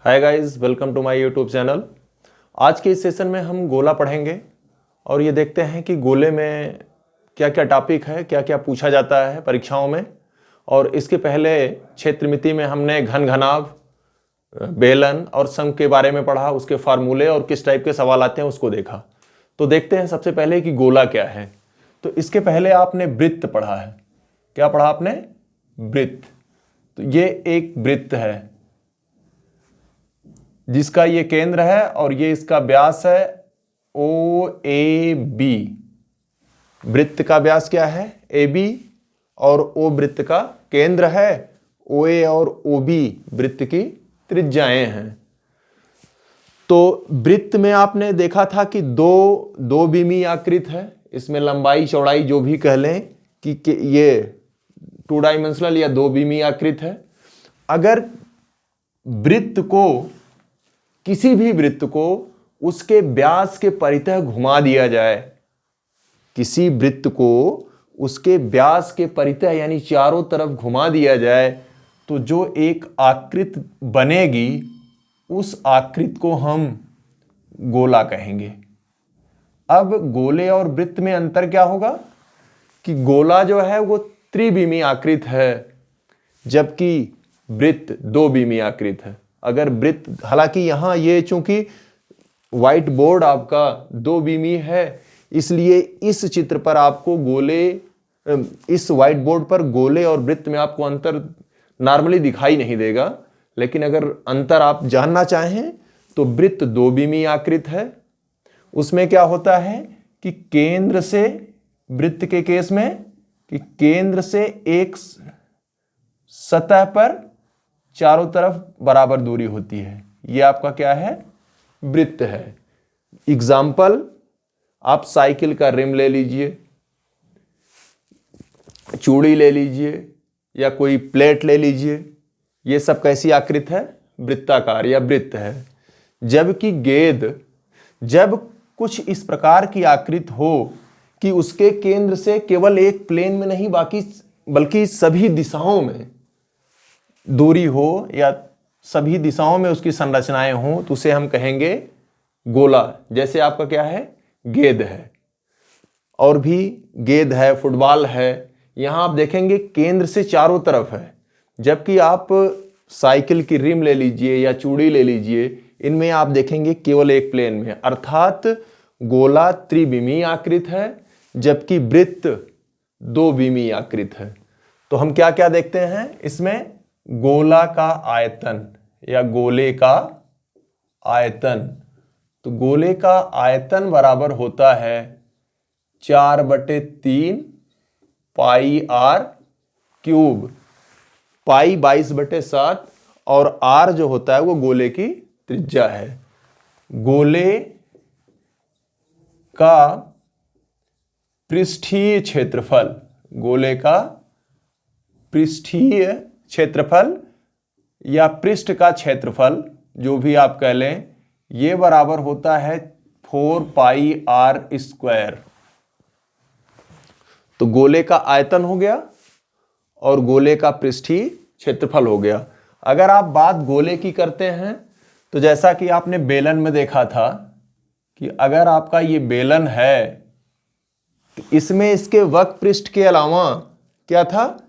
Hi guys, welcome to my YouTube channel. आज के इस सेशन में हम गोला पढ़ेंगे और ये देखते हैं कि गोले में क्या क्या टॉपिक है, क्या क्या पूछा जाता है परीक्षाओं में। और इसके पहले क्षेत्रमिति में हमने घन घनाभ, बेलन और शंख के बारे में पढ़ा, उसके फार्मूले और किस टाइप के सवाल आते हैं उसको देखा। तो देखते हैं सबसे पहले कि गोला क्या है। तो इसके पहले आपने वृत्त पढ़ा है। क्या पढ़ा आपने? वृत्त। तो ये एक वृत्त है जिसका ये केंद्र है और ये इसका व्यास है ओ ए बी। वृत्त का व्यास क्या है? A B. और ओ वृत्त का केंद्र है। ओ ए और ओ बी वृत्त की त्रिज्याएं हैं। तो वृत्त में आपने देखा था कि दो बीमी आकृत है। इसमें लंबाई चौड़ाई जो भी कह लें कि ये 2 डायमेंशनल या 2 बीमी आकृत है। अगर वृत्त को, किसी भी वृत्त को उसके व्यास के परितः घुमा दिया जाए, किसी वृत्त को उसके व्यास के परितः यानी चारों तरफ घुमा दिया जाए, तो जो एक आकृति बनेगी उस आकृति को हम गोला कहेंगे। अब गोले और वृत्त में अंतर क्या होगा कि गोला जो है वो त्रिविमी आकृत है, जबकि वृत्त 2 बीमी आकृत है। अगर वृत्त, हालांकि यहां ये चूंकि व्हाइट बोर्ड आपका 2 बीमी है, इसलिए इस चित्र पर आपको गोले, इस व्हाइट बोर्ड पर गोले और वृत्त में आपको अंतर नॉर्मली दिखाई नहीं देगा। लेकिन अगर अंतर आप जानना चाहें तो वृत्त 2 बीमी आकृत है। उसमें क्या होता है कि केंद्र से, वृत्त के केस में कि केंद्र से एक सतह पर चारों तरफ बराबर दूरी होती है। यह आपका क्या है? वृत्त है। एग्जाम्पल, आप साइकिल का रिम ले लीजिए, चूड़ी ले लीजिए या कोई प्लेट ले लीजिए। ये सब कैसी आकृति है? वृत्ताकार या वृत्त है। जबकि गेंद, जब कुछ इस प्रकार की आकृति हो कि उसके केंद्र से केवल एक प्लेन में नहीं बल्कि सभी दिशाओं में दूरी हो या सभी दिशाओं में उसकी संरचनाएं हों, तो उसे हम कहेंगे गोला। जैसे आपका क्या है? गेंद है। और भी गेंद है, फुटबॉल है। यहां आप देखेंगे केंद्र से चारों तरफ है। जबकि आप साइकिल की रिम ले लीजिए या चूड़ी ले लीजिए, इनमें आप देखेंगे केवल एक प्लेन में। अर्थात गोला त्रिविमी आकृत है, जबकि वृत्त 2 बीमी आकृत है। तो हम क्या क्या देखते हैं इसमें? गोला का आयतन या गोले का आयतन। तो गोले का आयतन बराबर होता है 4/3 पाई आर क्यूब। पाई 22/7 और आर जो होता है वो गोले की त्रिज्या है। गोले का पृष्ठीय क्षेत्रफल, गोले का पृष्ठीय क्षेत्रफल या पृष्ठ का क्षेत्रफल, जो भी आप कह लें, ये बराबर होता है 4 पाई आर स्क्वायर। तो गोले का आयतन हो गया और गोले का पृष्ठीय क्षेत्रफल हो गया। अगर आप बात गोले की करते हैं तो जैसा कि आपने बेलन में देखा था कि अगर आपका ये बेलन है तो इसमें इसके वक्र पृष्ठ के अलावा क्या था?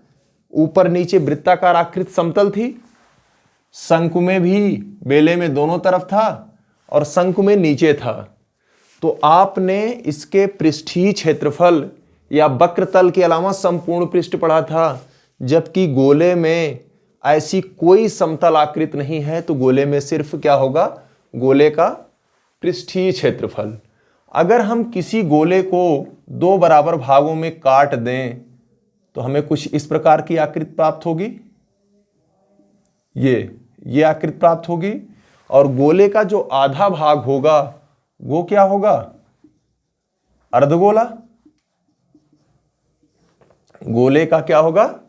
ऊपर नीचे वृत्ताकार आकृति समतल थी। शंकु में भी बेले में दोनों तरफ था और शंकु में नीचे था। तो आपने इसके पृष्ठीय क्षेत्रफल या वक्रतल के अलावा संपूर्ण पृष्ठ पढ़ा था। जबकि गोले में ऐसी कोई समतल आकृति नहीं है, तो गोले में सिर्फ क्या होगा? गोले का पृष्ठीय क्षेत्रफल। अगर हम किसी गोले को 2 बराबर भागों में काट दें तो हमें कुछ इस प्रकार की आकृति प्राप्त होगी। ये आकृति प्राप्त होगी। और गोले का जो आधा भाग होगा वो क्या होगा? अर्धगोला। गोले का क्या होगा?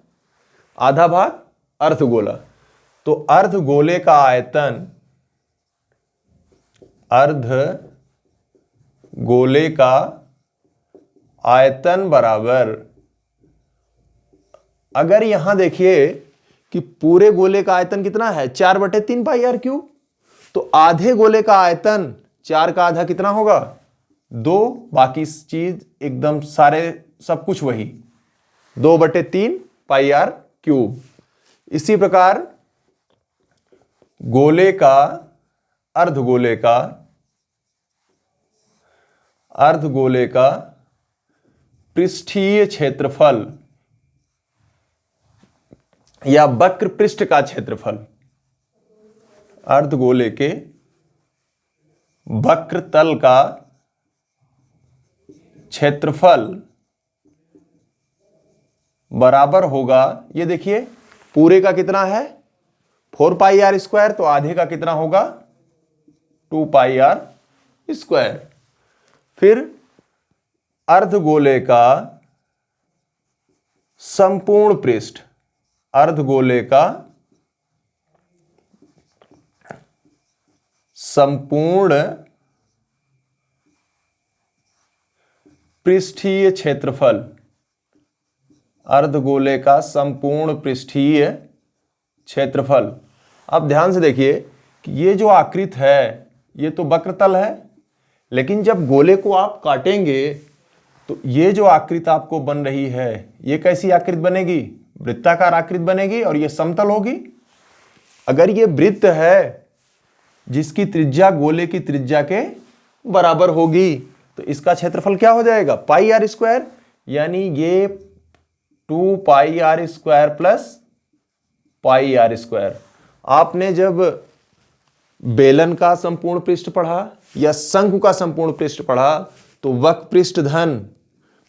आधा भाग अर्धगोला। तो अर्धगोले का आयतन, अर्धगोले का आयतन बराबर, अगर यहां देखिए कि पूरे गोले का आयतन कितना है? 4/3 पाई आर क्यूब। तो आधे गोले का आयतन 4 का आधा कितना होगा 2, बाकी चीज एकदम सारे सब कुछ वही 2/3 पाई आर क्यूब। इसी प्रकार गोले का अर्धगोले का पृष्ठीय क्षेत्रफल या वक्र पृष्ठ का क्षेत्रफल, अर्धगोले के वक्र तल का क्षेत्रफल बराबर होगा, ये देखिए पूरे का कितना है 4 पाई आर स्क्वायर, तो आधे का कितना होगा 2 पाई आर स्क्वायर। फिर अर्धगोले का संपूर्ण पृष्ठ, अर्धगोले का संपूर्ण पृष्ठीय क्षेत्रफल, अर्धगोले का संपूर्ण पृष्ठीय क्षेत्रफल। अब ध्यान से देखिए कि ये जो आकृति है ये तो वक्रतल है, लेकिन जब गोले को आप काटेंगे तो ये जो आकृति आपको बन रही है ये कैसी आकृति बनेगी, वृत्ताकार आकृति बनेगी और ये समतल होगी। अगर ये वृत्त है जिसकी त्रिज्या गोले की त्रिज्या के बराबर होगी तो इसका क्षेत्रफल क्या हो जाएगा पाई आर स्क्वायर, यानी ये 2 pi r square plus pi r square. आपने जब बेलन का संपूर्ण पृष्ठ पढ़ा या शंकु का संपूर्ण पृष्ठ पढ़ा तो वक्र पृष्ठ धन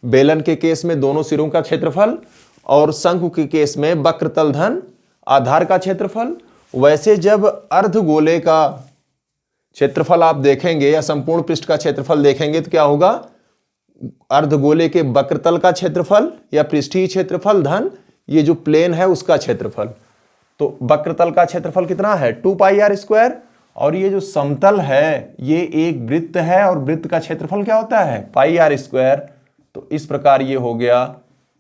बेलन के केस में दोनों सिरों का क्षेत्रफल और शंकु के केस में वक्रतल धन आधार का क्षेत्रफल। वैसे जब अर्धगोले का क्षेत्रफल आप देखेंगे या संपूर्ण पृष्ठ का क्षेत्रफल देखेंगे तो क्या होगा, अर्धगोले के वक्रतल का क्षेत्रफल या पृष्ठीय क्षेत्रफल धन ये जो प्लेन है उसका क्षेत्रफल। तो वक्रतल का क्षेत्रफल कितना है 2 पाई आर स्क्वायर, और ये जो समतल है ये एक वृत्त है और वृत्त का क्षेत्रफल क्या होता है पाई आर स्क्वायर। तो इस प्रकार ये हो गया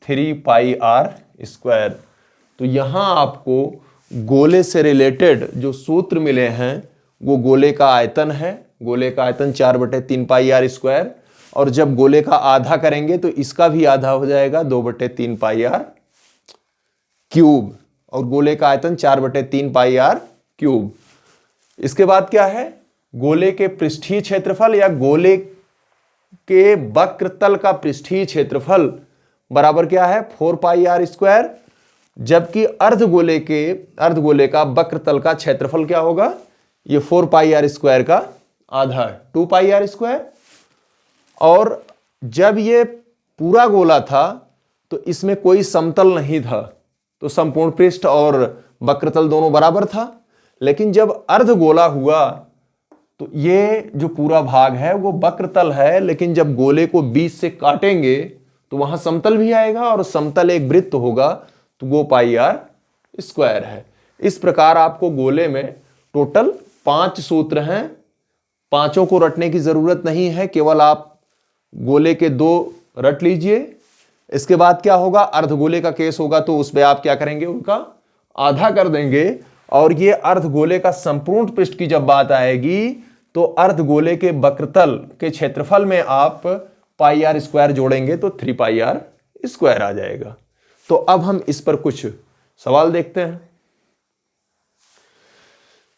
3 पाई आर स्क्वायर। तो यहां आपको गोले से रिलेटेड जो सूत्र मिले हैं वो गोले का आयतन है, गोले का आयतन 4/3 पाई आर स्क्वायर, और जब गोले का आधा करेंगे तो इसका भी आधा हो जाएगा 2/3 पाई आर क्यूब, और गोले का आयतन 4/3 पाई आर क्यूब। इसके बाद क्या है, गोले के पृष्ठीय क्षेत्रफल या गोले के वक्रतल का पृष्ठीय क्षेत्रफल बराबर क्या है 4 पाई आर स्क्वायर, जबकि अर्धगोले का वक्रतल का क्षेत्रफल क्या होगा, ये 4 पाई आर स्क्वायर का आधा 2 पाई आर स्क्वायर। और जब ये पूरा गोला था तो इसमें कोई समतल नहीं था, तो संपूर्ण पृष्ठ और वक्रतल दोनों बराबर था। लेकिन जब अर्धगोला हुआ तो ये जो पूरा भाग है वो वक्रतल है, लेकिन जब गोले को बीच से काटेंगे तो वहां समतल भी आएगा, और समतल एक वृत्त होगा तो वो पाई आर स्क्वायर है। इस प्रकार आपको गोले में टोटल 5 सूत्र हैं, पांचों को रटने की जरूरत नहीं है, केवल आप गोले के 2 रट लीजिए। इसके बाद क्या होगा, अर्धगोले का केस होगा तो उस पर आप क्या करेंगे, उनका आधा कर देंगे। और ये अर्धगोले का संपूर्ण पृष्ठ की जब बात आएगी तो अर्धगोले के वक्रतल के क्षेत्रफल में आप पाई आर स्क्वायर जोड़ेंगे तो 3 पाई आर स्क्वायर आ जाएगा। तो अब हम इस पर कुछ सवाल देखते हैं।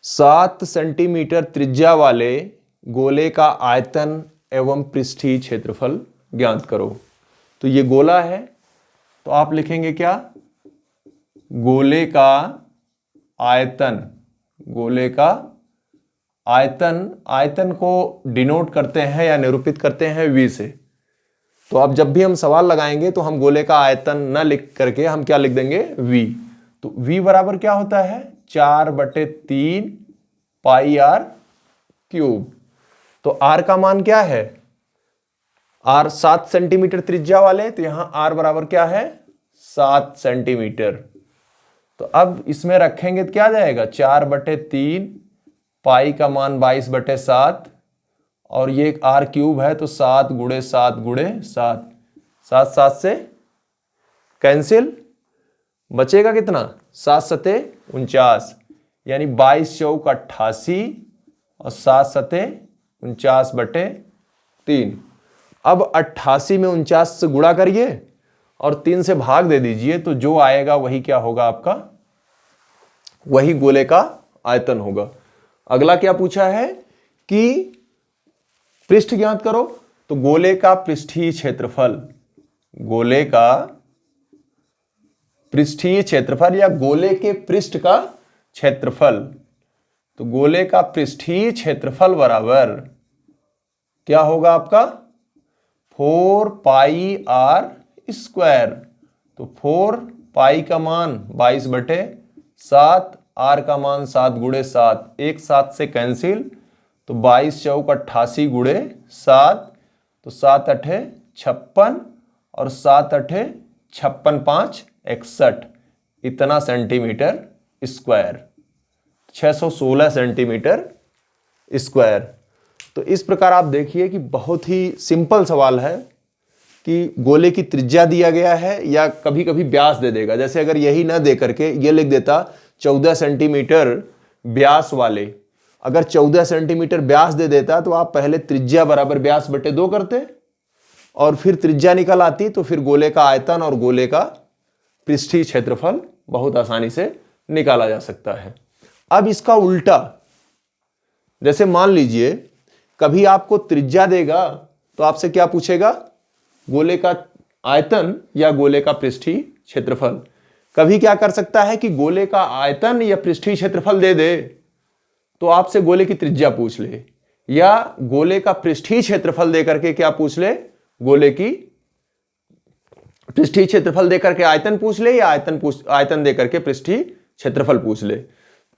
7 सेंटीमीटर त्रिज्या वाले गोले का आयतन एवं पृष्ठीय क्षेत्रफल ज्ञात करो। तो ये गोला है तो आप लिखेंगे क्या, गोले का आयतन, गोले का आयतन, आयतन को डिनोट करते हैं या निरूपित करते हैं V से। तो अब जब भी हम सवाल लगाएंगे तो हम गोले का आयतन न लिख करके हम क्या लिख देंगे V। तो V बराबर क्या होता है 4/3 पाई आर क्यूब। तो R का मान क्या है, R 7 सेंटीमीटर त्रिज्या वाले, तो यहां R बराबर क्या है 7 सेंटीमीटर। तो अब इसमें रखेंगे तो क्या आ जाएगा 4/3 पाई का मान 22/7, और ये एक R क्यूब है तो 7 × 7 × 7, 7 7 से कैंसिल, बचेगा कितना 7 7 49, यानी 22 चौक 88 और 7 सते 49/3। अब 88 में 49 से गुणा करिए और 3 से भाग दे दीजिए, तो जो आएगा वही क्या होगा आपका, वही गोले का आयतन होगा। अगला क्या पूछा है कि पृष्ठ ज्ञात करो, तो गोले का पृष्ठीय क्षेत्रफल, गोले का पृष्ठीय क्षेत्रफल या गोले के पृष्ठ का क्षेत्रफल, तो गोले का पृष्ठीय क्षेत्रफल बराबर क्या होगा आपका 4πr²। तो 4 का मान 22/7, r का मान 7 × 7, एक 7 से कैंसिल, तो 22 चौक 88 × 7, तो 7 8 56 और 7 8 56 5 61, इतना सेंटीमीटर स्क्वायर, 616 सेंटीमीटर स्क्वायर। तो इस प्रकार आप देखिए कि बहुत ही सिंपल सवाल है कि गोले की त्रिज्या दिया गया है या कभी कभी व्यास दे देगा। जैसे अगर यही ना दे करके ये लिख देता 14 सेंटीमीटर व्यास वाले, अगर 14 सेंटीमीटर व्यास दे देता तो आप पहले त्रिज्या बराबर व्यास बटे 2 करते और फिर त्रिज्या निकल आती, तो फिर गोले का आयतन और गोले का पृष्ठीय क्षेत्रफल बहुत आसानी से निकाला जा सकता है। अब इसका उल्टा, जैसे मान लीजिए कभी आपको त्रिज्या देगा तो आपसे क्या पूछेगा, गोले का आयतन या गोले का पृष्ठीय क्षेत्रफल। कभी क्या कर सकता है कि गोले का आयतन या पृष्ठीय क्षेत्रफल दे दे तो आपसे गोले की त्रिज्या पूछ ले, या गोले का पृष्ठीय क्षेत्रफल देकर के क्या पूछ ले, गोले की पृष्ठीय क्षेत्रफल देकर के आयतन पूछ ले, या आयतन देकर के पृष्ठीय क्षेत्रफल पूछ ले।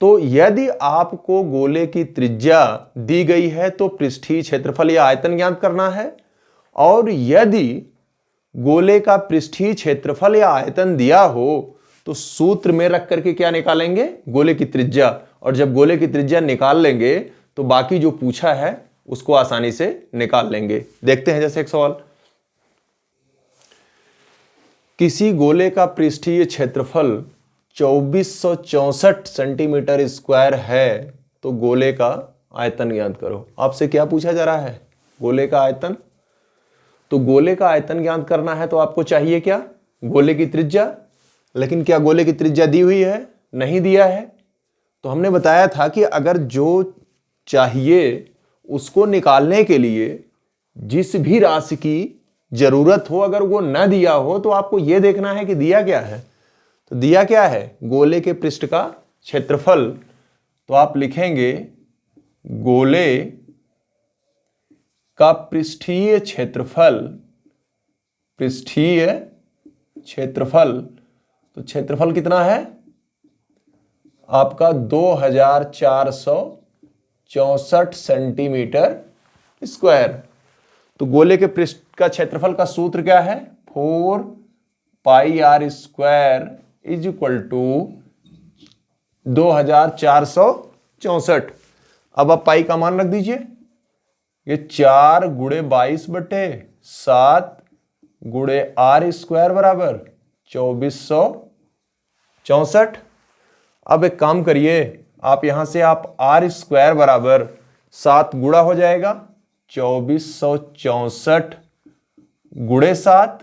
तो यदि आपको गोले की त्रिज्या दी गई है तो पृष्ठीय क्षेत्रफल या आयतन ज्ञात करना है, और यदि गोले का पृष्ठीय क्षेत्रफल या आयतन दिया हो तो सूत्र में रख करके क्या निकालेंगे, गोले की त्रिज्या। और जब गोले की त्रिज्या निकाल लेंगे तो बाकी जो पूछा है उसको आसानी से निकाल लेंगे। देखते हैं जैसे एक सवाल, किसी गोले का पृष्ठीय क्षेत्रफल 2464 सेंटीमीटर स्क्वायर है तो गोले का आयतन ज्ञात करो। आपसे क्या पूछा जा रहा है, गोले का आयतन। तो गोले का आयतन ज्ञात करना है तो आपको चाहिए क्या, गोले की त्रिज्या। लेकिन क्या गोले की त्रिज्या दी हुई है, नहीं दिया है। तो हमने बताया था कि अगर जो चाहिए उसको निकालने के लिए जिस भी राशि की जरूरत हो, अगर वो न दिया हो तो आपको यह देखना है कि दिया क्या है। तो दिया क्या है, गोले के पृष्ठ का क्षेत्रफल। तो आप लिखेंगे गोले का पृष्ठीय क्षेत्रफल, पृष्ठीय क्षेत्रफल। तो क्षेत्रफल कितना है आपका 2464 सेंटीमीटर स्क्वायर। तो गोले के पृष्ठ का क्षेत्रफल का सूत्र क्या है, 4πr² = 2464। अब आप पाई का मान रख दीजिए, ये 4 × 22/7 × r² बराबर 2464। अब एक काम करिए, आप यहां से आप r² बराबर 7 गुणा हो जाएगा 2464 × 7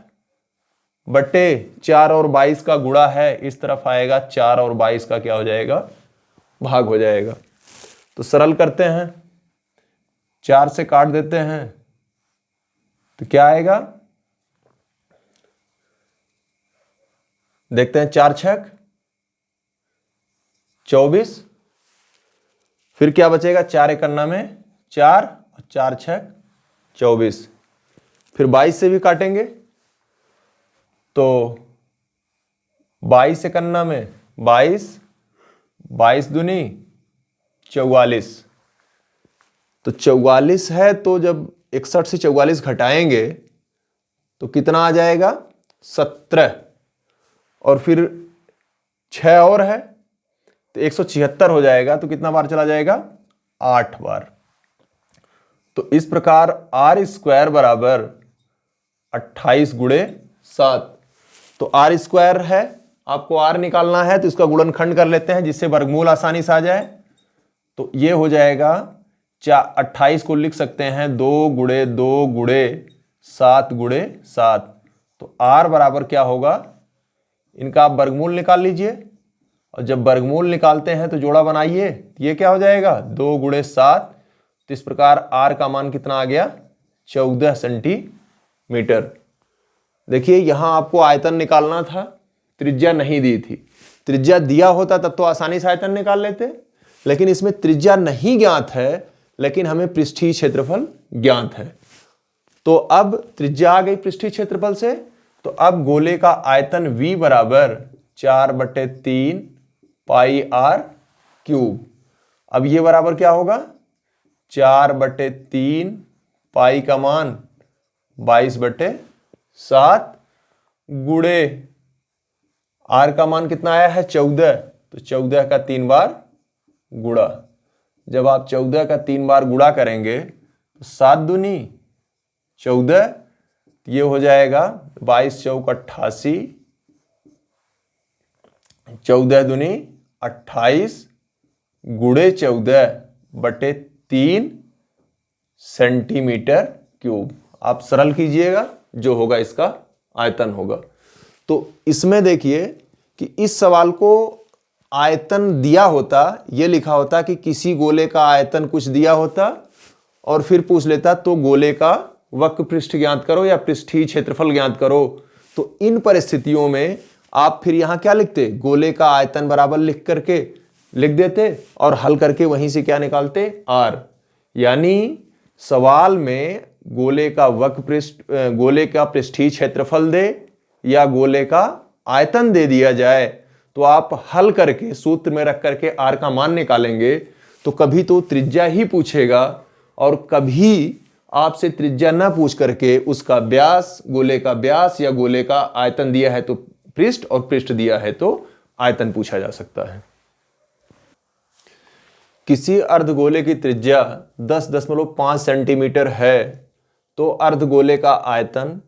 बटे 4 और 22 का गुणा है, इस तरफ आएगा 4 और 22 का क्या हो जाएगा, भाग हो जाएगा। तो सरल करते हैं, 4 से काट देते हैं तो क्या आएगा, देखते हैं, 4 छक 24, फिर क्या बचेगा, 4 एकन्ना में 4 और 4 छक 24, फिर 22 से भी काटेंगे तो 22 एकन्ना में 22, 22 दूनी 44। तो 44 है, तो जब 61 से 44 घटाएंगे तो कितना आ जाएगा, 17, और फिर 6 और है तो 176 हो जाएगा। तो कितना बार चला जाएगा, 8 बार। तो इस प्रकार r² बराबर 28 × 7। तो r² है, आपको r निकालना है तो इसका गुणनखंड कर लेते हैं जिससे वर्गमूल आसानी से आ जाए। तो ये हो जाएगा 28 को लिख सकते हैं 2 गुणे 2 गुणे 7 गुणे 7। तो r बराबर क्या होगा, इनका आप वर्गमूल निकाल लीजिए, और जब वर्गमूल निकालते हैं तो जोड़ा बनाइए, ये क्या हो जाएगा 2 गुणे 7। तो इस प्रकार r का मान कितना आ गया 14 सेंटीमीटर। देखिए यहां आपको आयतन निकालना था, त्रिज्या नहीं दी थी। त्रिज्या दिया होता तब तो आसानी से आयतन निकाल लेते, लेकिन इसमें त्रिज्या नहीं ज्ञात है, लेकिन हमें पृष्ठीय क्षेत्रफल ज्ञात है। तो अब त्रिज्या आ गई पृष्ठीय क्षेत्रफल से, तो अब गोले का आयतन V बराबर 4/3 पाई r क्यूब। अब ये बराबर क्या होगा 4/3 पाई का मान 22/7 गुणे r का मान कितना आया है 14, तो 14 का 3 बार गुणा। जब आप 14 का 3 बार गुणा करेंगे तो 7 दूनी 14, ये हो जाएगा 22 चौक 88, 14 दूनी 28 गुणे 14/3 सेंटीमीटर क्यूब। आप सरल कीजिएगा, जो होगा इसका आयतन होगा। तो इसमें देखिए कि इस सवाल को आयतन दिया होता, यह लिखा होता कि किसी गोले का आयतन कुछ दिया होता और फिर पूछ लेता तो गोले का वक्र पृष्ठ ज्ञात करो या पृष्ठीय क्षेत्रफल ज्ञात करो। तो इन परिस्थितियों में आप फिर यहां क्या लिखते, गोले का आयतन बराबर लिख करके लिख देते और हल करके वहीं से क्या निकालते r। यानी सवाल में गोले का वक्र पृष्ठ, गोले का पृष्ठीय क्षेत्रफल दे या गोले का आयतन दे दिया जाए, तो आप हल करके सूत्र में रख करके r का मान निकालेंगे। तो कभी तो त्रिज्या ही पूछेगा और कभी आपसे त्रिज्या ना पूछ करके उसका व्यास, गोले का व्यास या गोले का आयतन दिया है तो पृष्ठ और पृष्ठ दिया है तो आयतन पूछा जा सकता है। किसी अर्धगोले की त्रिज्या 10.5 सेंटीमीटर है तो अर्धगोले का आयतन,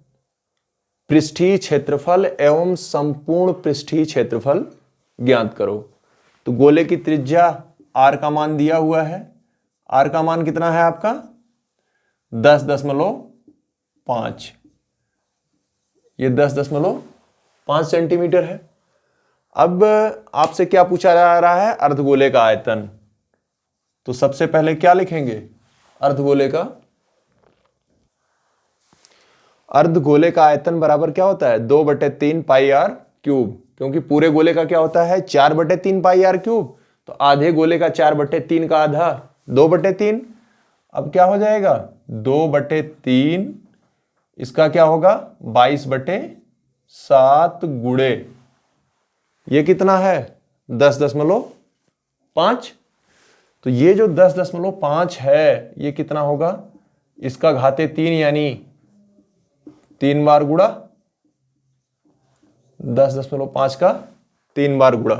पृष्ठीय क्षेत्रफल एवं संपूर्ण पृष्ठीय क्षेत्रफल ज्ञात करो। तो गोले की त्रिज्या r का मान दिया हुआ है, r का मान कितना है आपका 10.5, ये 10.5 सेंटीमीटर है। अब आपसे क्या पूछा जा रहा है, अर्धगोले का आयतन। तो सबसे पहले क्या लिखेंगे, अर्धगोले का आयतन बराबर क्या होता है 2/3 पाई r क्यूब, क्योंकि पूरे गोले का क्या होता है 4/3 पाई r क्यूब। तो आधे गोले का 4/3 का आधा 2/3। अब क्या हो जाएगा 2/3, इसका क्या होगा 22/7 गुणे, ये कितना है 10.5। तो ये जो 10.5 है ये कितना होगा, इसका घाते 3 यानी 3 बार गुणा, 10.5 का 3 बार गुणा।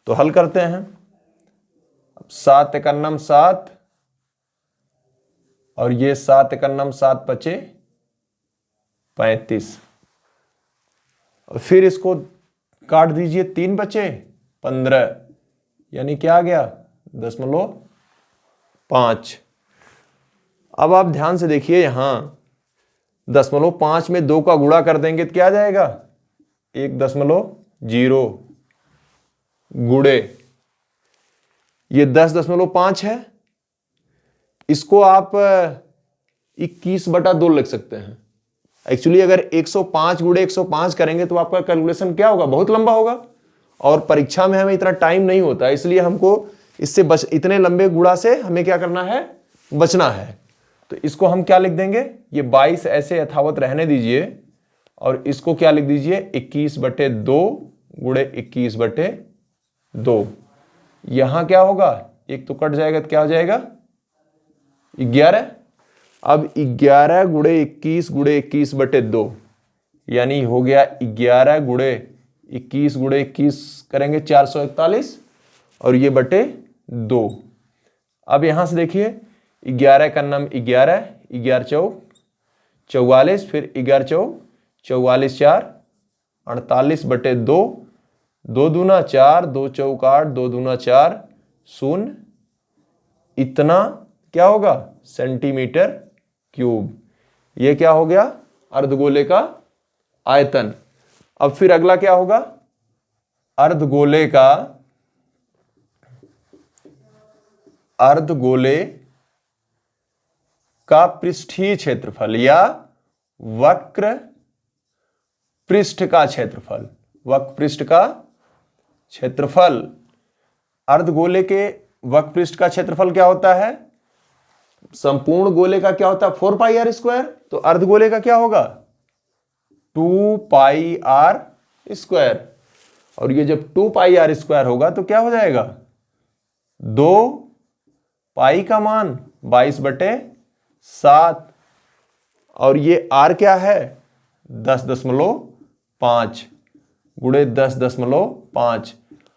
तो हल करते हैं। अब 7 एकन्नम 7 और ये 7 एकन्नम 7 बचे 35, और फिर इसको काट दीजिए, 3 बचे 15, यानी क्या आ गया 0.5। अब आप ध्यान से देखिए, यहां 0.5 में 2 का गुणा कर देंगे तो क्या आ जाएगा 1.0 गुणे ये 10.5 है, इसको आप 21/2 लिख सकते हैं। एक्चुअली अगर 105 गुणे 105 करेंगे तो आपका कैलकुलेशन क्या होगा, बहुत लंबा होगा, और परीक्षा में हमें इतना टाइम नहीं होता, इसलिए हमको इससे इतने लंबे गुणा से हमें क्या करना है, बचना है। तो इसको हम क्या लिख देंगे, ये 22 ऐसे यथावत रहने दीजिए और इसको क्या लिख दीजिए 21/2 गुणे 21/2। यहां क्या होगा, एक तो कट जाएगा तो क्या हो जाएगा 11। अब 11 गुणे 21 गुणे 21/2 यानी हो गया 11 गुणे 21 गुणे 21 करेंगे 441 और ये बटे 2। अब यहां से देखिए 11 का नाम 11, 11 चौक 44, फिर 11 चौक 44 4 48/2, 2 दूना 4, 2 चौक 8, 2 दूना 4 0, इतना क्या होगा? Centimetre cube. ये क्या हो गया? अर्धगोले का आयतन। अब फिर अगला क्या होगा? अर्धगोले का पृष्ठीय क्षेत्रफल या वक्र पृष्ठ का क्षेत्रफल। वक्र पृष्ठ का क्षेत्रफल। अर्धगोले के वक्र पृष्ठ का क्षेत्रफल क्या होता है? संपूर्ण गोले का क्या होता है? 4 पाई आर स्क्वायर। तो अर्धगोले का क्या होगा? 2 पाई आर स्क्वायर। और ये जब 2 पाई आर स्क्वायर होगा तो क्या हो जाएगा? 2 पाई का मान 22/7 और ये आर क्या है? 10.5 गुणे 10.5।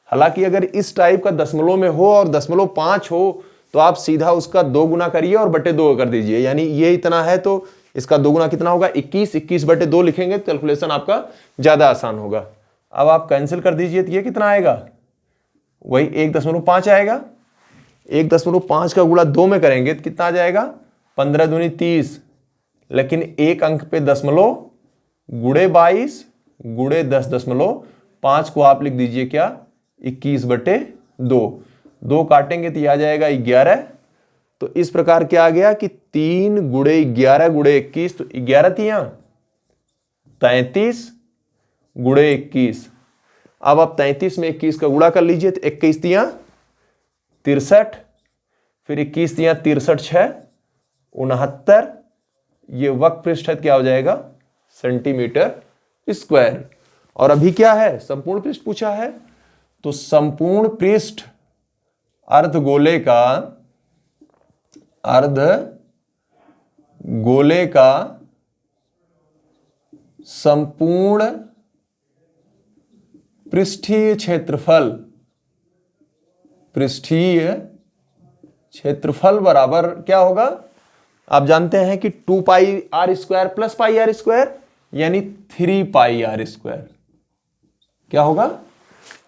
हालांकि अगर इस टाइप का दशमलव में हो और 0.5 हो तो आप सीधा उसका 2 गुना करिए और बटे 2 कर दीजिए। यानी ये इतना है तो इसका 2 गुना कितना होगा? 21। 21/2 लिखेंगे तो कैलकुलेशन आपका ज्यादा आसान होगा। अब आप कैंसिल कर दीजिए तो ये कितना आएगा? वही 1.5 आएगा। 1.5 का गुणा 2 में करेंगे तो कितना आ जाएगा? 15 दूनी 30। लेकिन एक अंक पे दशमलव गुणे 22 गुणे 10.5 को आप लिख दीजिए क्या? 21/2। 2 काटेंगे तो यह आ जाएगा 11। तो इस प्रकार क्या आ गया कि 3 गुणे 11 गुणे 21, तो 11 तियां 33 गुणे 21। अब आप 33 में 21 का गुणा कर लीजिए तो 21 तियां 63, फिर 21 तियां 63 6 69। ये वक्र पृष्ठ क्या हो जाएगा? Centimetre square. और अभी क्या है? संपूर्ण पृष्ठ पूछा है। तो संपूर्ण पृष्ठ अर्धगोले का संपूर्ण पृष्ठीय क्षेत्रफल बराबर क्या होगा? आप जानते हैं कि 2 pi r square plus pi r square यानी 3 पाई आर स्क्वायर। क्या होगा?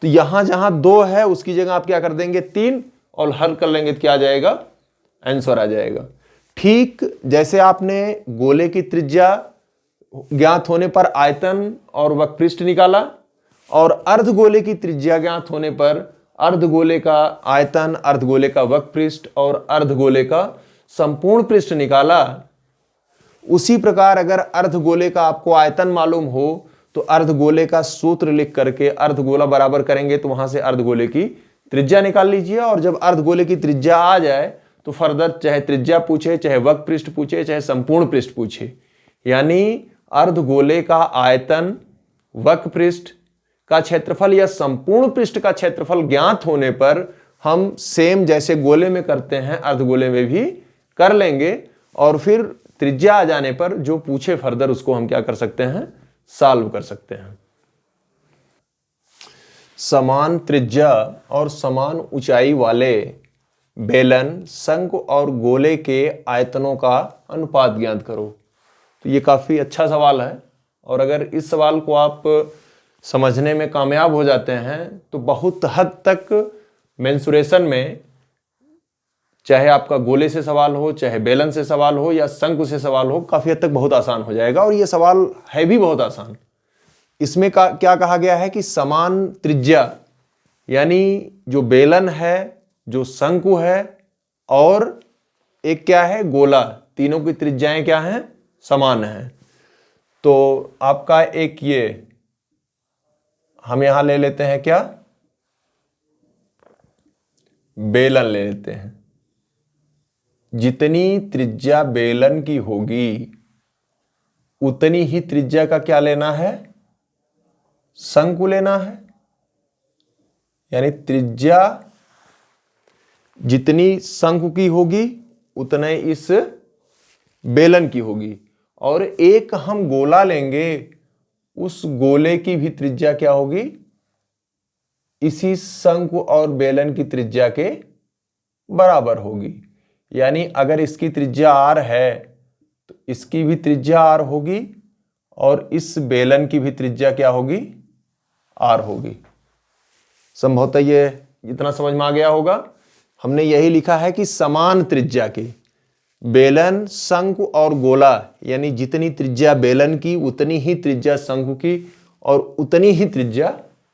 तो यहां जहां 2 है उसकी जगह आप क्या कर देंगे? 3 और हल कर लेंगे तो क्या आ जाएगा? आंसर आ जाएगा। ठीक जैसे आपने गोले की त्रिज्या ज्ञात होने पर आयतन और वक्रपृष्ठ निकाला और अर्धगोले की त्रिज्या ज्ञात होने पर अर्धगोले का आयतन, अर्धगोले का वक्रपृष्ठ और अर्धगोले का संपूर्ण पृष्ठ निकाला, उसी प्रकार अगर अर्धगोले का आपको आयतन मालूम हो तो अर्धगोले का सूत्र लिख करके अर्धगोला बराबर करेंगे तो वहां से अर्धगोले की त्रिज्या निकाल लीजिए। और जब अर्धगोले की त्रिज्या आ जाए तो फर्दर चाहे त्रिज्या पूछे, चाहे वक्र पृष्ठ पूछे, चाहे संपूर्ण पृष्ठ पूछे, यानी अर्धगोले का आयतन, वक्र पृष्ठ का क्षेत्रफल या संपूर्ण पृष्ठ का क्षेत्रफल ज्ञात होने पर हम सेम जैसे गोले में करते हैं अर्धगोले में भी कर लेंगे। और फिर त्रिज्या आ जाने पर जो पूछे फर्दर उसको हम क्या कर सकते हैं? सॉल्व कर सकते हैं। समान त्रिज्या और समान ऊंचाई वाले बेलन, शंकु और गोले के आयतनों का अनुपात ज्ञात करो। तो ये काफी अच्छा सवाल है और अगर इस सवाल को आप समझने में कामयाब हो जाते हैं तो बहुत हद तक मेंसुरेशन में, चाहे आपका गोले से सवाल हो, चाहे बेलन से सवाल हो या शंकु से सवाल हो, काफी हद तक बहुत आसान हो जाएगा। और ये सवाल है भी बहुत आसान। इसमें क्या कहा गया है कि समान त्रिज्या यानी जो बेलन है, जो शंकु है और एक क्या है? गोला, तीनों की त्रिज्याएं क्या हैं? समान हैं। तो आपका एक ये हम यहां ले लेते हैं क्या? बेलन ले लेते हैं। जितनी त्रिज्या बेलन की होगी उतनी ही त्रिज्या का क्या लेना है? शंकु लेना है। यानी त्रिज्या जितनी शंकु की होगी उतने इस बेलन की होगी। और एक हम गोला लेंगे, उस गोले की भी त्रिज्या क्या होगी? इसी शंकु और बेलन की त्रिज्या के बराबर होगी। यानी अगर इसकी त्रिज्या r है तो इसकी भी त्रिज्या r होगी और इस बेलन की भी त्रिज्या क्या होगी? r होगी। संभवतः ये इतना समझ में आ गया होगा। हमने यही लिखा है कि समान त्रिज्या के बेलन, शंकु और गोला, यानी जितनी त्रिज्या बेलन की उतनी ही त्रिज्या शंकु की और उतनी ही त्रिज्या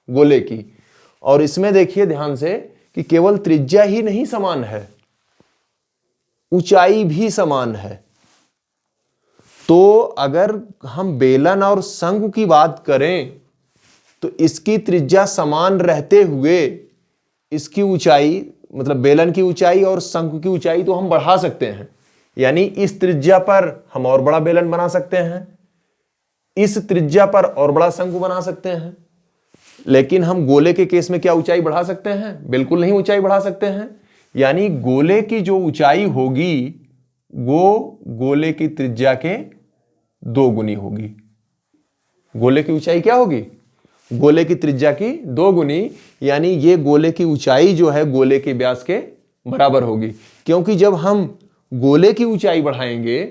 गोले की। और इसमें देखिए ध्यान से कि केवल त्रिज्या ही नहीं समान है, ऊंचाई भी समान है। तो अगर हम बेलन और शंकु की बात करें तो इसकी त्रिज्या समान रहते हुए इसकी ऊंचाई, मतलब बेलन की ऊंचाई और शंकु की ऊंचाई तो हम बढ़ा सकते हैं। यानी इस त्रिज्या पर हम और बड़ा बेलन बना सकते हैं, इस त्रिज्या पर और बड़ा शंकु बना सकते हैं। लेकिन हम गोले के केस में क्या ऊंचाई बढ़ा सकते हैं? बिल्कुल नहीं ऊंचाई बढ़ा सकते हैं। यानी गोले की जो ऊंचाई होगी वो गोले की त्रिज्या के 2 गुनी होगी। गोले की ऊंचाई क्या होगी? गोले की त्रिज्या की 2 गुनी। यानी ये गोले की ऊंचाई जो है गोले के व्यास के बराबर होगी, क्योंकि जब हम गोले की ऊंचाई बढ़ाएंगे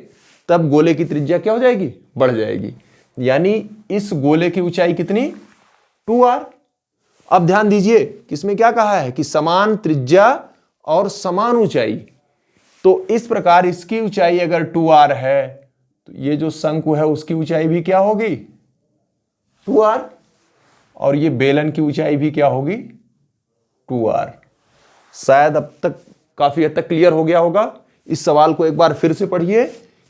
तब गोले की त्रिज्या क्या हो जाएगी? बढ़ जाएगी। यानी इस गोले की ऊंचाई कितनी? 2r। अब ध्यान दीजिए किसमें क्या कहा है कि समान त्रिज्या और समान ऊंचाई। तो इस प्रकार इसकी ऊंचाई अगर 2r है तो ये जो शंकु है उसकी ऊंचाई भी क्या होगी? 2r। और ये बेलन की ऊंचाई भी क्या होगी? 2r। शायद अब तक काफी हद तक क्लियर हो गया होगा। इस सवाल को एक बार फिर से पढ़िए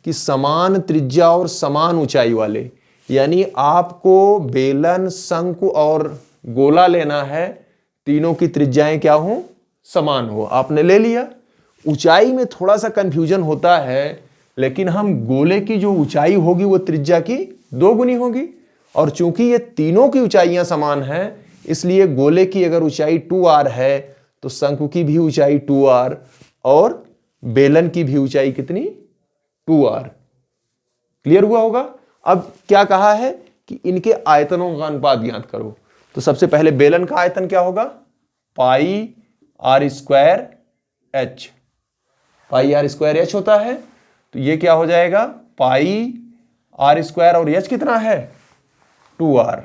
कि समान त्रिज्या और समान ऊंचाई वाले, यानी आपको बेलन, शंकु और गोला लेना है, तीनों की त्रिज्याएं क्या हो? समान हो। आपने ले लिया। ऊंचाई में थोड़ा सा कंफ्यूजन होता है, लेकिन हम गोले की जो ऊंचाई होगी वो त्रिज्या की 2 गुनी होगी। और चूंकि ये तीनों की ऊंचाइयां समान हैं, इसलिए गोले की अगर ऊंचाई 2r है तो शंकु की भी ऊंचाई 2r और बेलन की भी ऊंचाई कितनी? 2r। क्लियर हुआ होगा। अब क्या कहा है कि इनके आयतनों का अनुपात ज्ञात करो। तो सबसे पहले बेलन का आयतन क्या होगा? पाई r स्क्वायर h। पाई r स्क्वायर h होता है। तो ये क्या हो जाएगा? पाई r स्क्वायर और h कितना है? 2r।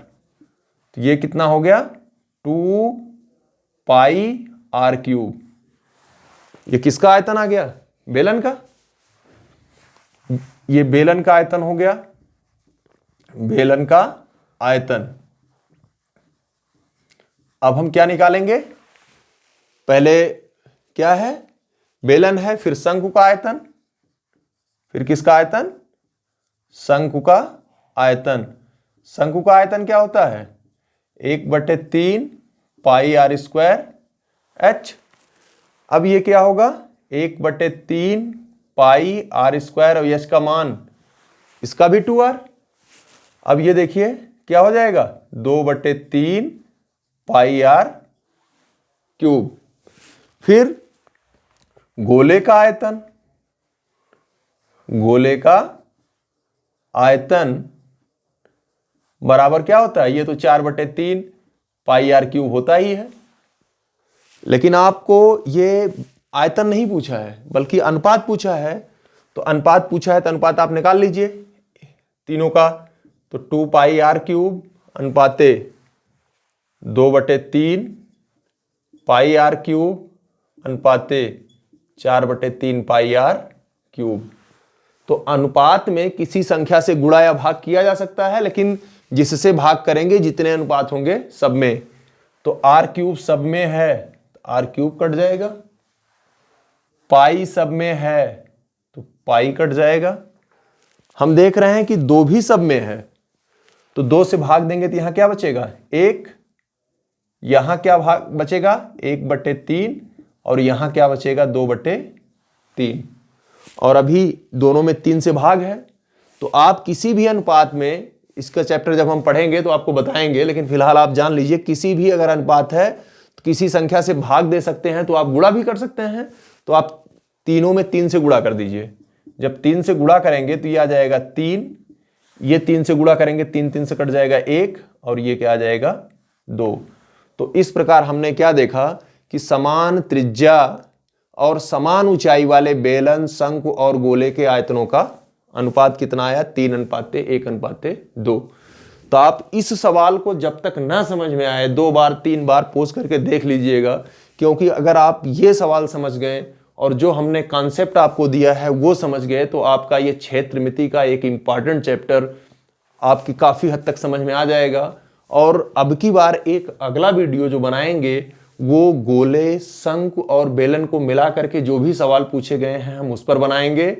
तो ये कितना हो गया? 2 पाई r क्यूब। ये किसका आयतन आ गया? बेलन का। ये बेलन का आयतन हो गया, बेलन का आयतन। अब हम क्या निकालेंगे? पहले क्या है? बेलन है, फिर शंकु का आयतन, फिर किसका आयतन? शंकु का आयतन। शंकु का आयतन क्या होता है? 1/3 पाई r स्क्वायर h। अब ये क्या होगा? 1/3 पाई r स्क्वायर और h का मान इसका भी 2r। अब ये देखिए क्या हो जाएगा? 2/3 पाई r क्यूब। फिर गोले का आयतन, गोले का आयतन बराबर क्या होता है? ये तो 4/3 पाई r क्यूब होता ही है। लेकिन आपको ये आयतन नहीं पूछा है बल्कि अनुपात पूछा है। तो अनुपात पूछा है तो अनुपात आप निकाल लीजिए तीनों का। तो 2 पाई r क्यूब अनुपाते 2/3 पाई r क्यूब अनुपाते 4/3 पाई r क्यूब। तो अनुपात में किसी संख्या से गुणा या भाग किया जा सकता है, लेकिन जिससे भाग करेंगे जितने अनुपात होंगे सब में। तो r क्यूब सब में है तो r क्यूब कट जाएगा, पाई सब में है तो पाई कट जाएगा। हम देख रहे हैं कि 2 भी सब में है, तो 2 से भाग देंगे तो यहां क्या बचेगा? 1। यहां क्या भाग बचेगा? 1/3 और यहां क्या बचेगा? 2/3। और अभी दोनों में 3 से भाग है। तो आप किसी भी अनुपात में, इसका चैप्टर जब हम पढ़ेंगे तो आपको बताएंगे, लेकिन फिलहाल आप जान लीजिए किसी भी अगर अनुपात है तो किसी संख्या से भाग दे सकते हैं, तो आप गुणा भी कर सकते हैं। तो आप तीनों में 3 से गुणा कर दीजिए। जब 3 से गुणा करेंगे तो ये आ जाएगा 3, ये 3 से गुणा करेंगे 3 3 से कट जाएगा 1 और ये क्या आ जाएगा? 2। तो इस प्रकार हमने क्या देखा कि समान त्रिज्या और समान ऊंचाई वाले बेलन, शंकु और गोले के आयतनों का अनुपात कितना आया? 3:1:2। तो आप इस सवाल को जब तक ना समझ में आए 2 बार 3 बार पोस्ट करके देख लीजिएगा क्योंकि अगर आप ये सवाल समझ गए और जो हमने कॉन्सेप्ट आपको दिया है वो समझ गए तो आपका ये क्षेत्रमिति का एक इंपॉर्टेंट चैप्टर आपकी काफ़ी हद तक समझ में आ जाएगा। और अब की बार एक अगला वीडियो जो बनाएंगे वो गोले, शंकु और बेलन को मिला करके जो भी सवाल पूछे गए हैं हम उस पर बनाएंगे।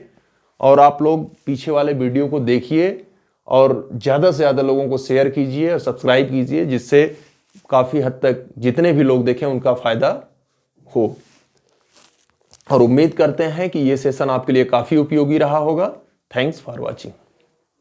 और आप लोग पीछे वाले वीडियो को देखिए और ज़्यादा से ज़्यादा लोगों को शेयर कीजिए और सब्सक्राइब कीजिए, जिससे काफ़ी हद तक जितने भी लोग देखें उनका फ़ायदा हो। और उम्मीद करते हैं कि ये सेशन आपके लिए काफ़ी उपयोगी रहा होगा। Thanks for watching.